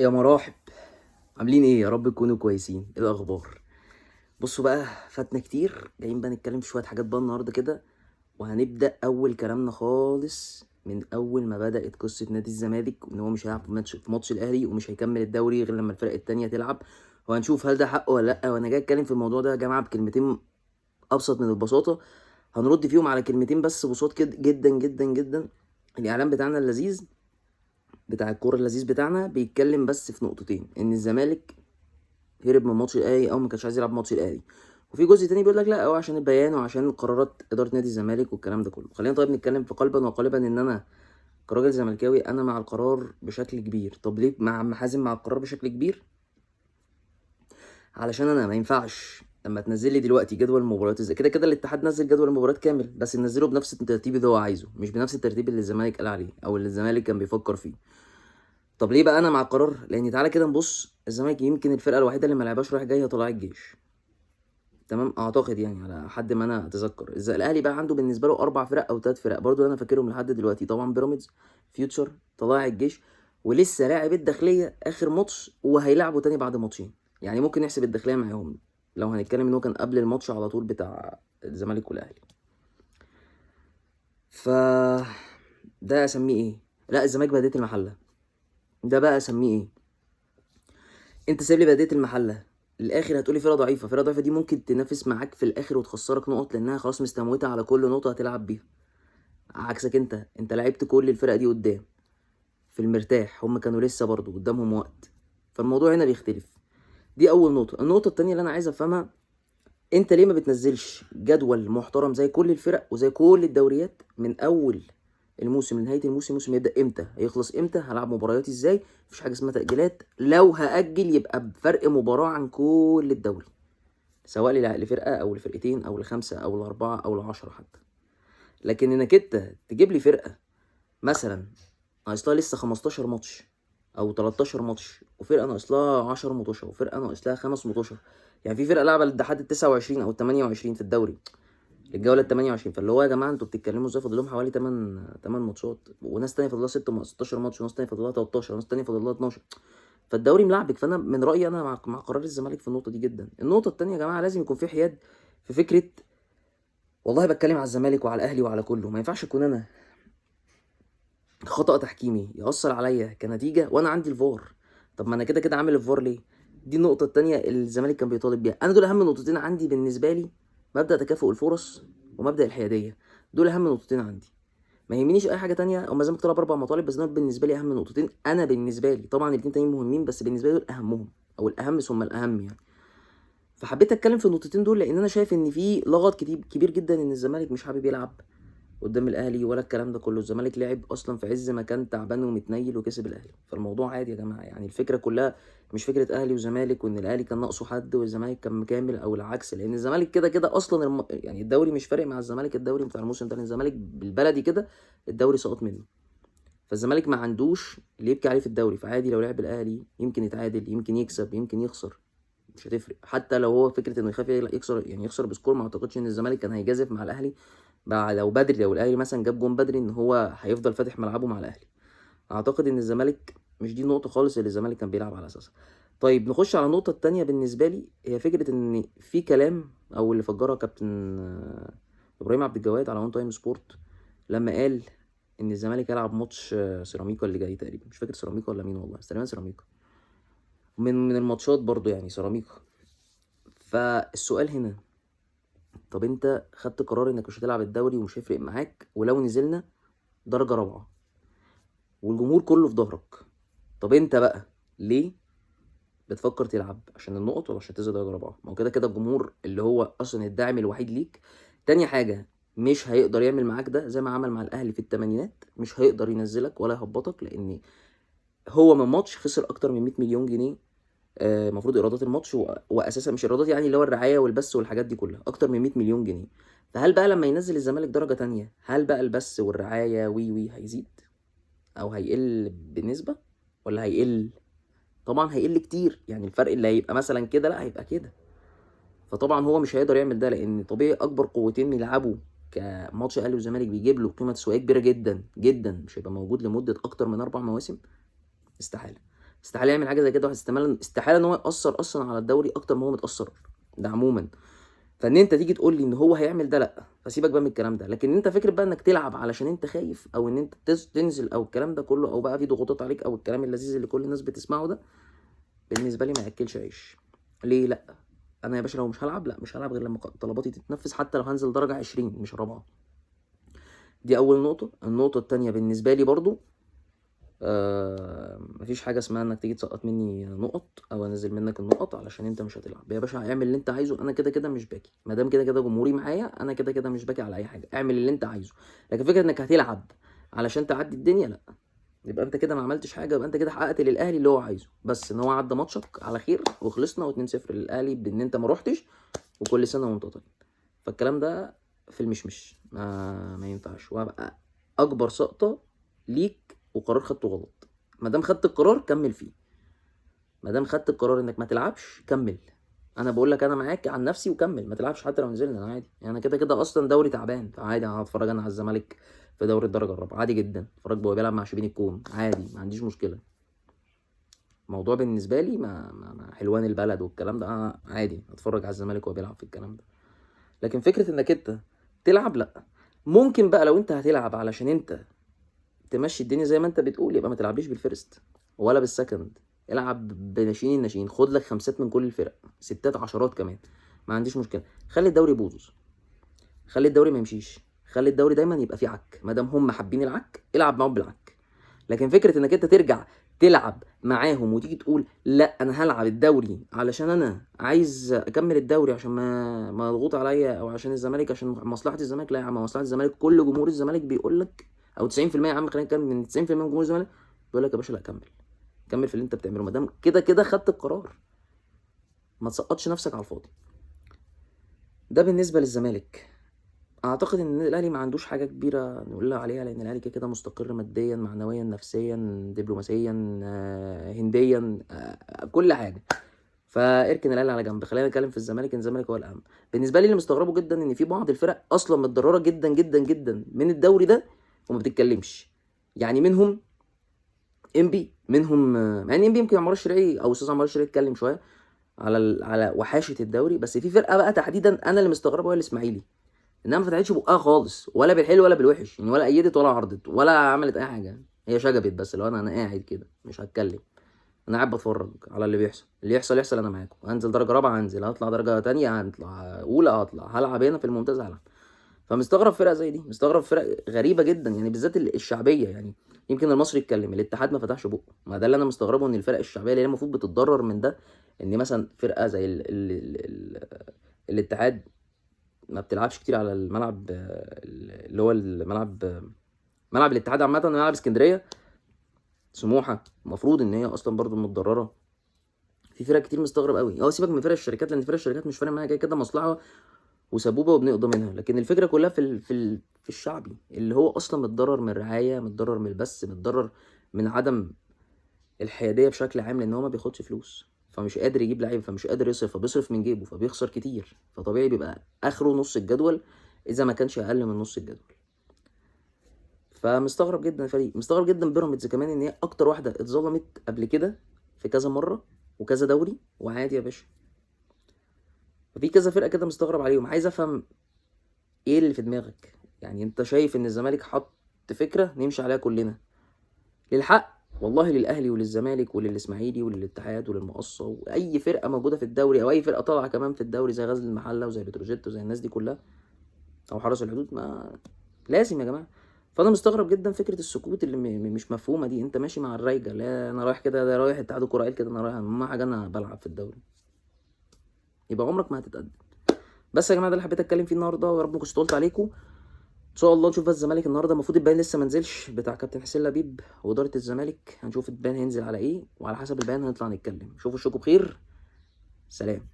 يا مراحب، عاملين ايه؟ يا رب تكونوا كويسين. ايه الاخبار؟ بصوا بقى، فاتنا كتير، جايين بقى نتكلم في شويه حاجات بقى النهارده كده. وهنبدا اول كلامنا خالص من اول ما بدات قصه نادي الزمالك، وان هو مش هيلعب في ماتش الاهلي، ومش هيكمل الدوري غير لما الفرق التانية تلعب. وهنشوف هل ده حقه ولا لا. وانا جاي اتكلم في الموضوع ده يا جماعه بكلمتين ابسط من البساطه، هنرد فيهم على كلمتين بس بساط كده جدا جدا جدا. الاعلام بتاعنا اللذيذ بتاع الكوره اللذيذ بتاعنا بيتكلم بس في نقطتين: ان الزمالك هرب من ماتش الاهلي او ما كانش عايز يلعب ماتش الاهلي. وفي جزء تاني بيقول لك لا، هو عشان البيان وعشان قرارات اداره نادي الزمالك والكلام ده كله. خلينا طيب نتكلم في قلبا وقالبا ان انا كراجل زملكاوي انا مع القرار بشكل كبير. طب ليه مع عم حازم مع القرار بشكل كبير؟ علشان انا ما ينفعش لما تنزل لي دلوقتي جدول المباريات، ازاي كده كده الاتحاد نزل جدول المباريات كامل، بس نزله بنفس الترتيب اللي هو عايزه، مش بنفس الترتيب اللي الزمالك قال عليه او اللي الزمالك كان بيفكر فيه. طب ليه بقى انا مع القرار؟ لان تعالى كده نبص، الزمالك يمكن الفرقه الوحيده اللي ما لعبهاش رايح جاي هي طلائع الجيش. تمام، اعتقد يعني على حد ما انا اتذكر. الاهلي بقى عنده بالنسبه له 4 فرق او 3 فرق برضو انا فاكرهم لحد دلوقتي، طبعا بيراميدز، فيوتشر، طلائع الجيش، ولسه لاعب الداخليه اخر ماتش وهيلعبوا تاني بعد ماتشين. يعني ممكن نحسب الداخليه معاهم لو هنتكلم ان هو كان قبل الماتش على طول بتاع الزمالك والاهلي. ف ده اسميه ايه؟ لا، الزمالك بلديه المحله. ده بقى اسميه ايه؟ انت سايب لي بلديه المحله الاخر، هتقولي فرقه ضعيفه. فرقه ضعيفه دي ممكن تنافس معاك في الاخر وتخسرك نقط لانها خلاص مستموته على كل نقطه هتلعب بيها. عكسك انت لعبت كل الفرق دي قدام في المرتاح، هم كانوا لسه برضو قدامهم وقت، فالموضوع هنا بيختلف. دي اول نقطه. النقطه التانية اللي انا عايز افهمها: انت ليه ما بتنزلش جدول محترم زي كل الفرق وزي كل الدوريات من اول الموسم لنهايه الموسم؟ الموسم يبدا امتى؟ هيخلص امتى؟ هلعب مبارياتي ازاي؟ مفيش حاجه اسمها تاجيلات. لو هاجل يبقى بفرق مباراه عن كل الدوري، سواء لفرقه او لفرقتين او لخمسه او لاربعه او لعشره حتى. لكن انك انت تجيب لي فرقه مثلا ناقص لها لسه 15 ماتش او 13 ماتش، وفرقه ناقص لها 10 ماتش، وفرقه ناقص لها 5 ماتش، يعني في فرقه لعبه لحد ال 29 او ال 28 في الدوري، الجوله ال 28. فاللي هو يا جماعه انتوا بتتكلموا ازاي؟ فاضل لهم حوالي 8 ماتشات، وناس تانية فاضل لها 16 ماتش، وناس تانية فاضل لها 13، وناس تانية فاضل لها 12. فالدوري ملعبك. فانا من رايي انا مع قرار الزمالك في النقطه دي جدا. النقطه التانية يا جماعه لازم يكون في حياد في فكره. والله بتكلم على الزمالك وعلى الاهلي وعلى كله، ما ينفعش اكون انا خطأ تحكيمي يأثر عليا كنتيجة وأنا عندي الفار. طب ما أنا كده كده عامل الفار ليه؟ دي النقطة التانية اللي الزمالك كان بيطالب بيها. أنا دول أهم نقطتين عندي بالنسبة لي: مبدأ تكافؤ الفرص ومبدأ الحيادية. دول أهم نقطتين عندي، ما يهمنيش أي حاجة تانية. أو الزمالك طلب 4 مطالب، بس دول بالنسبة لي أهم نقطتين. أنا بالنسبة لي طبعا الاتنين تانيين مهمين، بس بالنسبة لي دول أهمهم، أو الأهم ثم الأهم يعني. فحبيت أتكلم في النقطتين دول لأن أنا شايف إن في لغط كبير جدا إن الزمالك مش حابب يلعب قدام الاهلي ولا الكلام ده كله. الزمالك لعب اصلا في عز ما كان تعبان ومتنيل وكسب الاهلي. فالموضوع عادي يا جماعه، يعني الفكره كلها مش فكره اهلي وزمالك وان الاهلي كان ناقصه حد والزمالك كان مكامل او العكس. لان الزمالك كده كده اصلا يعني الدوري مش فارق مع الزمالك. الدوري بتاع الموسم ده الزمالك بالبلدي كده الدوري سقط منه. فالزمالك ما عندوش اللي يبكي عليه في الدوري، فعادي لو لعب الاهلي يمكن يتعادل، يمكن يكسب، يمكن يخسر، مش هتفرق. حتى لو هو فكره انه يخاف يخسر، يعني يخسر بسكور، ما اعتقدش ان الزمالك كان هيجازف مع الاهلي بقى لو بدري، لو الاهلي مثلا جاب جون بدري، ان هو هيفضل فاتح ملعبه مع الاهلي. اعتقد ان الزمالك مش دي النقطه خالص اللي الزمالك كان بيلعب على اساسها. طيب نخش على النقطه التانية بالنسبه لي، هي فكره ان في كلام او اللي فجرها كابتن ابراهيم عبد الجواد على اون تايم سبورت لما قال ان الزمالك هيلعب ماتش سيراميكا اللي جاي تقريبا، مش فاكر سيراميكا ولا مين والله، بس تقريبا سيراميكا، من الماتشات برضو يعني سيراميكا. فالسؤال هنا: طب انت خدت قرار انك مش هتلعب الدوري ومش هيفرق معاك ولو نزلنا درجه رابعه، والجمهور كله في ظهرك. طب انت بقى ليه بتفكر تلعب؟ عشان النقط ولا عشان تنزل درجه رابعه؟ ما هو كده كده الجمهور اللي هو اصلا الداعم الوحيد ليك. تاني حاجه، مش هيقدر يعمل معاك ده زي ما عمل مع الاهلي في الثمانينات. مش هيقدر ينزلك ولا يهبطك، لان هو من ماتش خسر اكتر من 100 مليون جنيه المفروض ايرادات الماتش، واساسا مش ايرادات، يعني اللي هو الرعايه والبث والحاجات دي كلها اكتر من 100 مليون جنيه. فهل بقى لما ينزل الزمالك درجه تانية، هل بقى البث والرعايه وي هيزيد او هيقل بنسبه ولا هيقل؟ طبعا هيقل كتير. يعني الفرق اللي هيبقى مثلا كده لا هيبقى كده. فطبعا هو مش هيقدر يعمل ده، لان طبيعي اكبر قوتين يلعبوا كماتش اهلي وزمالك بيجيب له قيمه تسويقيه كبيره جدا جدا، مش هيبقى موجود لمده اكتر من 4 مواسم، استحاله. استحاله يعمل حاجه زي كده، استحاله ان هو ياثر اصلا على الدوري اكتر ما هو متاثر، ده عموما. فان انت تيجي تقول لي ان هو هيعمل ده، لا، فسيبك بقى من الكلام ده. لكن انت فكره بقى انك تلعب علشان انت خايف، او ان انت تنزل، او الكلام ده كله، او بقى في ضغوطات عليك، او الكلام اللذيذ اللي كل الناس بتسمعه ده، بالنسبه لي ما ياكلش عيش. ليه؟ لا، انا يا باشا لو مش هلعب، لا مش هلعب غير لما طلباتي تتنفذ، حتى لو هنزل درجه 20 مش 4. دي اول نقطه. النقطه التانية بالنسبه لي برضو، مفيش حاجه اسمها انك تيجي تسقط مني نقط او انزل منك النقط علشان انت مش هتلعب. يا باشا اعمل اللي انت عايزه، انا كده كده مش باكي، ما دام كده كده جمهوري معايا، انا كده كده مش باكي على اي حاجه. اعمل اللي انت عايزه. لكن فكره انك هتلعب علشان تعدي الدنيا، لا، يبقى انت كده ما عملتش حاجه. يبقى انت كده حققت للاهلي اللي هو عايزه، بس ان هو عدى ماتشك على خير وخلصنا، و2-0 للاهلي بان انت ما روحتش، وكل سنه وانت طيب. فالكلام ده في المشمش ما ينفعش، وهبقى اكبر سقطه ليك وقرار خدته غلط. ما دام خدت القرار كمل فيه، ما دام خدت القرار انك ما تلعبش كمل. انا بقول لك انا معاك عن نفسي، وكمل ما تلعبش حتى لو نزلنا، انا عادي يعني. انا كده كده اصلا دوري تعبان، فعادي انا هتفرج انا على الزمالك في دوري الدرجه الرابعه عادي جدا، اتفرج وهو بيلعب مع شبين الكوم عادي، ما عنديش مشكله. الموضوع بالنسبه لي ما حلوان البلد والكلام ده، انا عادي اتفرج على الزمالك وهو بيلعب في الكلام ده. لكن فكره انك انت تلعب، لا. ممكن بقى لو انت هتلعب علشان انت تمشي الدنيا زي ما انت بتقول، يبقى ما تلعبليش بالفيرست ولا بالسكند، العب بناشئين الناشئين، خد لك 5 من كل الفرق، 6 10 كمان، ما عنديش مشكله. خلي الدوري يبوظ، خلي الدوري ما يمشيش، خلي الدوري دايما يبقى فيه عك، ما دام هم حابين العك العب معاهم بالعك. لكن فكره انك انت ترجع تلعب معاهم وتيجي تقول لا انا هلعب الدوري علشان انا عايز اكمل الدوري عشان ما مضغوط عليا، او عشان الزمالك، عشان مصلحه الزمالك، لا يا عم، مصلحه الزمالك كل جمهور الزمالك بيقول لك، او 90% يا عم، خلينا نتكلم من 90% من جمهور الزمالك بيقول لك يا باشا لا كمل، كمل في اللي انت بتعمله، ما دام كده كده خدت القرار، ما تسقطش نفسك على الفاضي. ده بالنسبه للزمالك. اعتقد ان الاهلي ما عندوش حاجه كبيره نقول عليها، لان الاهلي كده كده مستقر ماديا معنويا نفسيا دبلوماسيا هنديا، كل حاجه. فاركن الاهلي على جنب، خلينا نتكلم في الزمالك، ان الزمالك هو الاهم. بالنسبه لي اللي مستغربه جدا ان في بعض الفرق اصلا متضرره جدا جدا جدا من الدوري ده وما بتتكلمش. يعني منهم انبي، منهم مع ان انبي يمكن عمار الشريعي او استاذ عمار الشريعي اتكلم شويه على وحاشه الدوري، بس في فرقه بقى تحديدا انا اللي مستغربه هو الاسماعيلي، انها ما فتحتش بقها خالص، ولا بالحلو ولا بالوحش يعني، ولا ايدت ولا عرضت ولا عملت اي حاجه. هي شجبت بس، لو انا قاعد كده مش هتكلم، انا قاعد بتفرج على اللي بيحصل، اللي يحصل يحصل، انا معاكم. هنزل درجه رابعه هنزل، هطلع درجه تانية هطلع، اولى هطلع، هلعب هنا في الممتاز هلعب. فمستغرب فرقه زي دي، مستغرب فرق غريبه جدا يعني، بالذات الشعبيه يعني. يمكن المصري يتكلم، الاتحاد ما فتحش بقه، ما ده اللي انا مستغربه، ان الفرق الشعبيه اللي هي المفروض بتتضرر من ده، ان مثلا فرقه زي الاتحاد ما بتلعبش كتير على الملعب، اللي هو الملعب، ملعب الاتحاد عامه، ملعب اسكندريه. سموحه المفروض ان هي اصلا برضو متضرره. في فرق كتير، مستغرب قوي. سيبك من فرق الشركات، لان فرق الشركات مش فارق معايا، كده كده مصلحه وسبوبه وبنقضى منها. لكن الفكره كلها في الشعبي اللي هو اصلا متضرر من الرعايه، متضرر من البث، متضرر من عدم الحياديه بشكل عام، لان هو ما بياخدش فلوس، فمش قادر يجيب لعيبه، فمش قادر يصرف، فبيصرف من جيبه، فبيخسر كتير، فطبيعي بيبقى اخره نص الجدول، اذا ما كانش اقل من نص الجدول. فمستغرب جدا الفريق، مستغرب جدا بيراميدز كمان، ان هي اكتر واحده اتظلمت قبل كده في كذا مره وكذا دوري، وعادي يا باشا. ففي كذا فرقه كده مستغرب عليهم، عايز افهم ايه اللي في دماغك. يعني انت شايف ان الزمالك حط فكره نمشي عليها كلنا للحق؟ والله للاهلي وللزمالك وللاسماعيلي وللاتحاد وللمقصه واي فرقه موجوده في الدوري، او اي فرقه طالعه كمان في الدوري زي غزل المحله وزي بتروجيت وزي الناس دي كلها، او حرس الحدود، ما لازم يا جماعه. فانا مستغرب جدا فكره السكوت اللي مش مفهومه دي. انت ماشي مع الرايجه، لا انا رايح كده، ده رايح اتحاد الكوره قال كده، انا رايح ما حاجه، انا بلعب في الدوري، يبقى عمرك ما هتتقدم. بس يا جماعه ده اللي حبيت اتكلم فيه النهارده، ويا رب ما كنتش طولت عليكم. ان شاء الله نشوف بس الزمالك النهارده، المفروض البيان لسه ما نزلش بتاع كابتن حسين لبيب واداره الزمالك، هنشوف البيان هينزل على ايه، وعلى حسب البيان هنطلع نتكلم. شوفوا اشوفكم بخير، سلام.